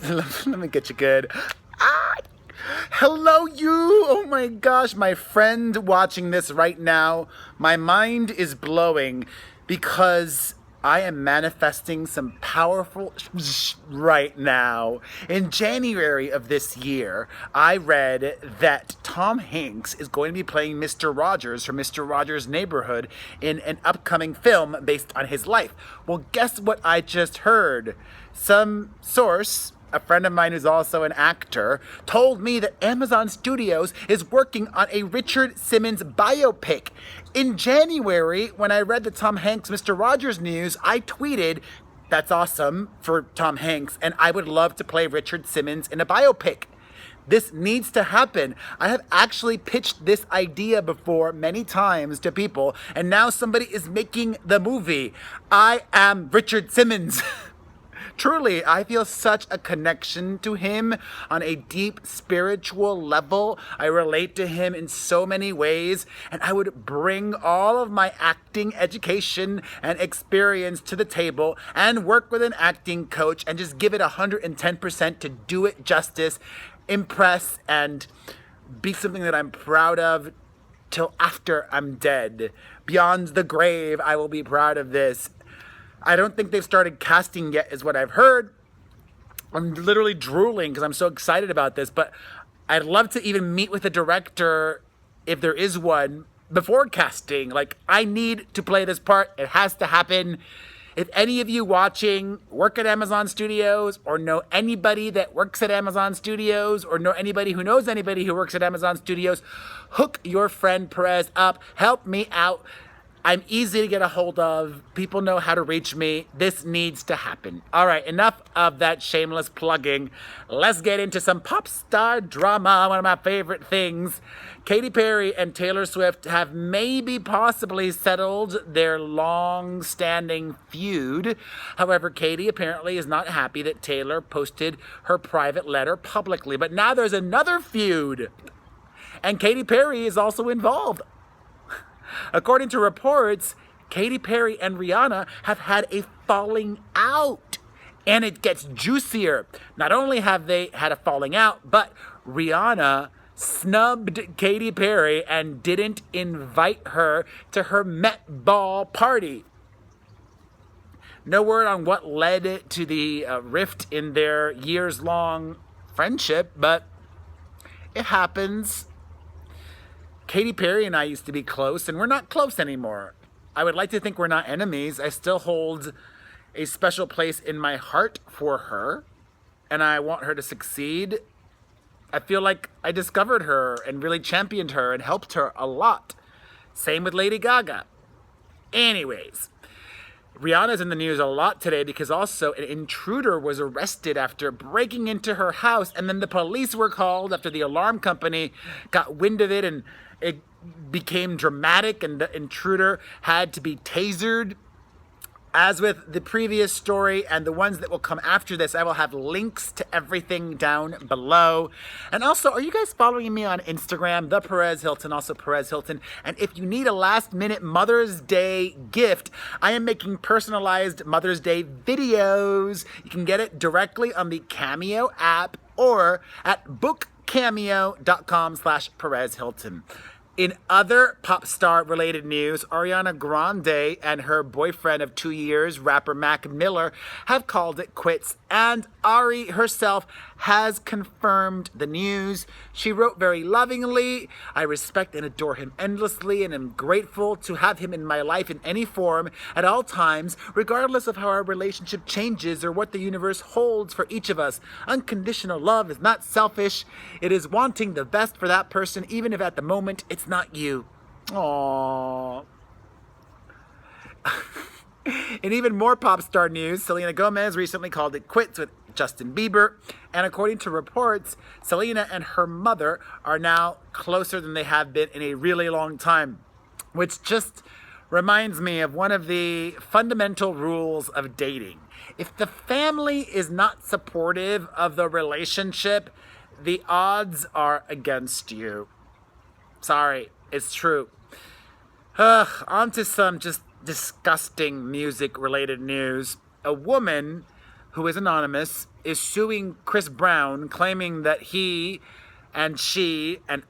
Let me get you good. Ah! Hello, you! Oh my gosh, my friend watching this right now, my mind is blowing because I am manifesting some powerful right now. In January of this year, I read that Tom Hanks is going to be playing Mr. Rogers from Mr. Rogers' Neighborhood in an upcoming film based on his life. Well, guess what I just heard? Some source, a friend of mine who's also an actor, told me that Amazon Studios is working on a Richard Simmons biopic. In January, when I read the Tom Hanks Mr. Rogers news, I tweeted, "That's awesome for Tom Hanks, and I would love to play Richard Simmons in a biopic." This needs to happen. I have actually pitched this idea before many times to people, and now somebody is making the movie. I am Richard Simmons. Truly, I feel such a connection to him on a deep spiritual level. I relate to him in so many ways, and I would bring all of my acting education and experience to the table and work with an acting coach and just give it 110% to do it justice, impress, and be something that I'm proud of till after I'm dead. Beyond the grave, I will be proud of this. I don't think they've started casting yet, is what I've heard. I'm literally drooling because I'm so excited about this, but I'd love to even meet with the director, if there is one, before casting. Like, I need to play this part. It has to happen. If any of you watching work at Amazon Studios or know anybody that works at Amazon Studios or know anybody who knows anybody who works at Amazon Studios, hook your friend Perez up. Help me out. I'm easy to get a hold of. People know how to reach me. This needs to happen. All right, enough of that shameless plugging. Let's get into some pop star drama, one of my favorite things. Katy Perry and Taylor Swift have maybe possibly settled their long-standing feud. However, Katy apparently is not happy that Taylor posted her private letter publicly. But now there's another feud. And Katy Perry is also involved. According to reports, Katy Perry and Rihanna have had a falling out. And it gets juicier. Not only have they had a falling out, but Rihanna snubbed Katy Perry and didn't invite her to her Met Ball party. No word on what led to the rift in their years-long friendship, but it happens. Katy Perry and I used to be close, and we're not close anymore. I would like to think we're not enemies. I still hold a special place in my heart for her, and I want her to succeed. I feel like I discovered her and really championed her and helped her a lot. Same with Lady Gaga. Anyways, Rihanna's in the news a lot today because also an intruder was arrested after breaking into her house, and then the police were called after the alarm company got wind of it, and it became dramatic, and the intruder had to be tasered. As with the previous story and the ones that will come after this, I will have links to everything down below. And also, are you guys following me on Instagram? The Perez Hilton, also Perez Hilton. And if you need a last-minute Mother's Day gift, I am making personalized Mother's Day videos. You can get it directly on the Cameo app or at bookcameo.com/Perez Hilton. In other pop star related news, Ariana Grande and her boyfriend of 2 years, rapper Mac Miller, have called it quits, and Ari herself has confirmed the news. She wrote very lovingly, "I respect and adore him endlessly and am grateful to have him in my life in any form at all times, regardless of how our relationship changes or what the universe holds for each of us. Unconditional love is not selfish. It is wanting the best for that person, even if at the moment it's not you." Aww. In even more pop star news, Selena Gomez recently called it quits with Justin Bieber. And according to reports, Selena and her mother are now closer than they have been in a really long time, which just reminds me of one of the fundamental rules of dating. If the family is not supportive of the relationship, the odds are against you. Sorry, it's true. On to some just disgusting music-related news. A woman who is anonymous, is suing Chris Brown, claiming that he and she and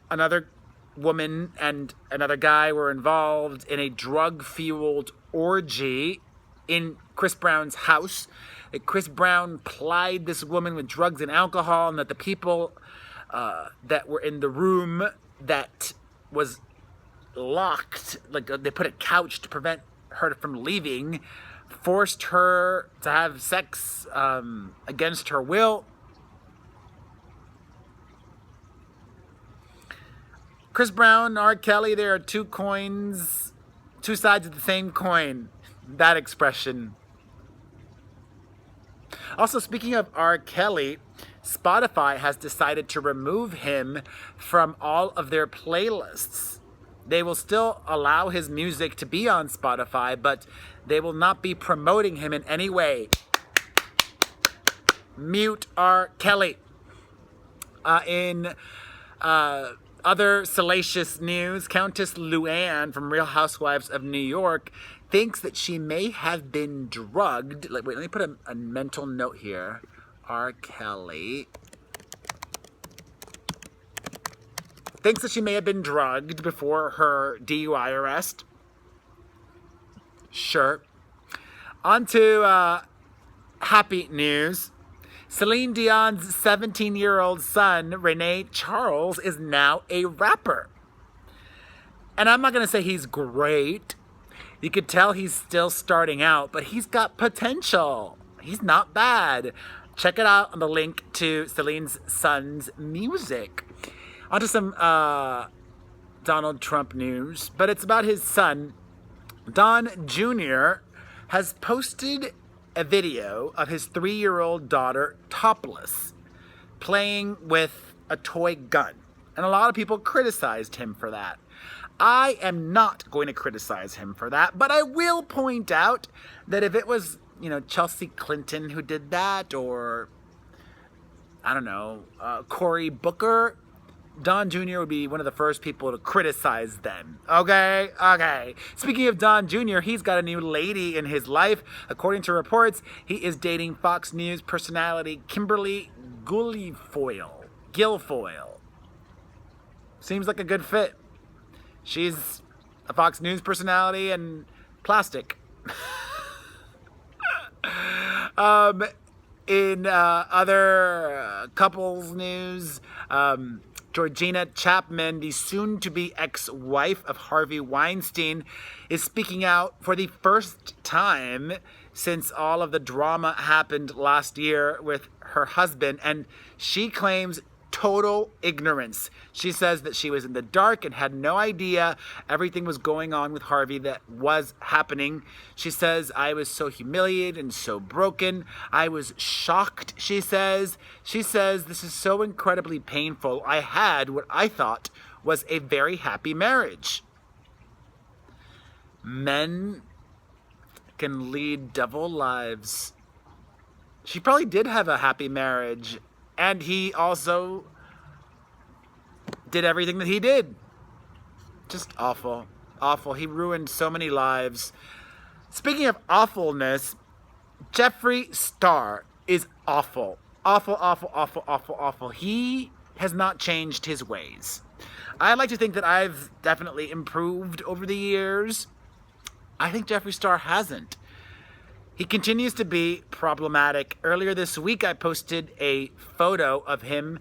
another woman and another guy were involved in a drug-fueled orgy in Chris Brown's house. That Chris Brown plied this woman with drugs and alcohol, and that the people that were in the room that was locked, like they put a couch to prevent her from leaving, forced her to have sex against her will. Chris Brown, R. Kelly, there are two coins, two sides of the same coin. That expression. Also, speaking of R. Kelly, Spotify has decided to remove him from all of their playlists. They will still allow his music to be on Spotify, but they will not be promoting him in any way. Mute R. Kelly. In other salacious news, Countess Luann from Real Housewives of New York thinks that she may have been drugged. Wait, let me put a mental note here. R. Kelly thinks that she may have been drugged before her DUI arrest. Sure. On to happy news. Celine Dion's 17-year-old son, Rene Charles, is now a rapper. And I'm not going to say he's great. You could tell he's still starting out, but he's got potential. He's not bad. Check it out on the link to Celine's son's music. On to some Donald Trump news, but it's about his son. Don Jr. has posted a video of his 3-year-old daughter, topless, playing with a toy gun. And a lot of people criticized him for that. I am not going to criticize him for that, but I will point out that if it was, Chelsea Clinton who did that, or, I don't know, Cory Booker, Don Jr. would be one of the first people to criticize them. Okay. Speaking of Don Jr., he's got a new lady in his life. According to reports, he is dating Fox News personality Kimberly Guilfoyle. Seems like a good fit. She's a Fox News personality and plastic. In other couples news, Georgina Chapman, the soon-to-be ex-wife of Harvey Weinstein, is speaking out for the first time since all of the drama happened last year with her husband, and she claims total ignorance. She says that she was in the dark and had no idea everything was going on with Harvey that was happening. She says, I was so humiliated and so broken. I was shocked, she says. She says, this is so incredibly painful. I had what I thought was a very happy marriage. Men can lead double lives. She probably did have a happy marriage. And he also did everything that he did. Just awful. Awful. He ruined so many lives. Speaking of awfulness, Jeffree Star is awful. Awful. He has not changed his ways. I like to think that I've definitely improved over the years. I think Jeffree Star hasn't. He continues to be problematic. Earlier this week, I posted a photo of him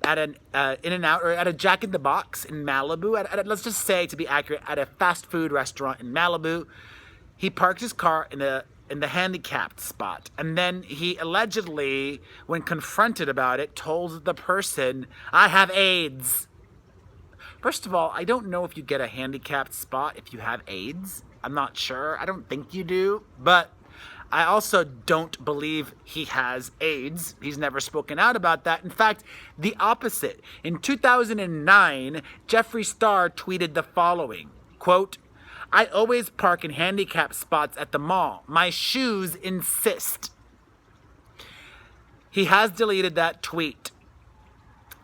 at an In-N-Out, or at a Jack in the Box in Malibu. Let's just say, to be accurate, at a fast food restaurant in Malibu. He parked his car in the handicapped spot, and then he allegedly, when confronted about it, told the person, "I have AIDS." First of all, I don't know if you get a handicapped spot if you have AIDS. I'm not sure. I don't think you do, but I also don't believe he has AIDS. He's never spoken out about that. In fact, the opposite. In 2009, Jeffree Star tweeted the following, quote, I always park in handicapped spots at the mall. My shoes insist. He has deleted that tweet.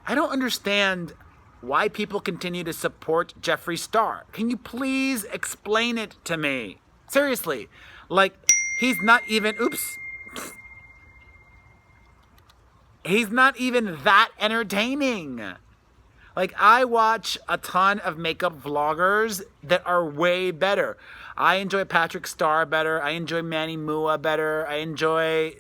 I don't understand why people continue to support Jeffree Star. Can you please explain it to me? Seriously, like, he's not even, He's not even that entertaining. Like, I watch a ton of makeup vloggers that are way better. I enjoy Patrick Starr better. I enjoy Manny Mua better. I enjoy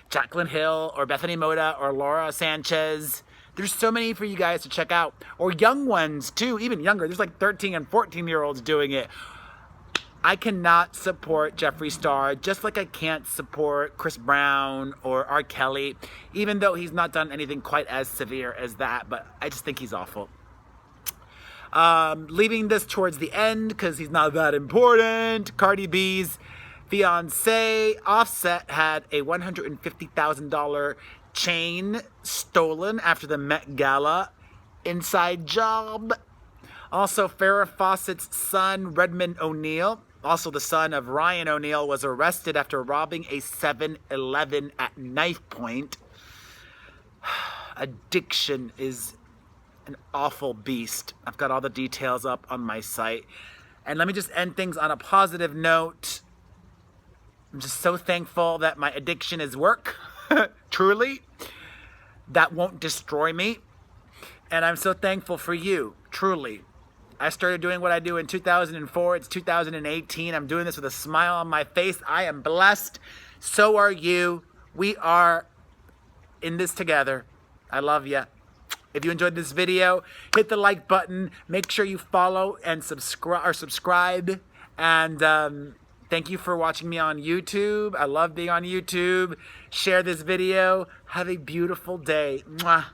Jaclyn Hill or Bethany Mota or Laura Sanchez. There's so many for you guys to check out. Or young ones, too, even younger. There's like 13 and 14-year-olds doing it. I cannot support Jeffree Star, just like I can't support Chris Brown or R. Kelly, even though he's not done anything quite as severe as that, but I just think he's awful. Leaving this towards the end, because he's not that important, Cardi B's fiancé, Offset, had a $150,000 chain stolen after the Met Gala. Inside job. Also, Farrah Fawcett's son, Redmond O'Neal, also the son of Ryan O'Neal, was arrested after robbing a 7-Eleven at knife point. Addiction is an awful beast. I've got all the details up on my site. And let me just end things on a positive note. I'm just so thankful that my addiction is work, truly. That won't destroy me. And I'm so thankful for you, truly. I started doing what I do in 2004. It's 2018. I'm doing this with a smile on my face. I am blessed. So are you. We are in this together. I love you. If you enjoyed this video, hit the like button. Make sure you follow and subscribe. And thank you for watching me on YouTube. I love being on YouTube. Share this video. Have a beautiful day. Mwah.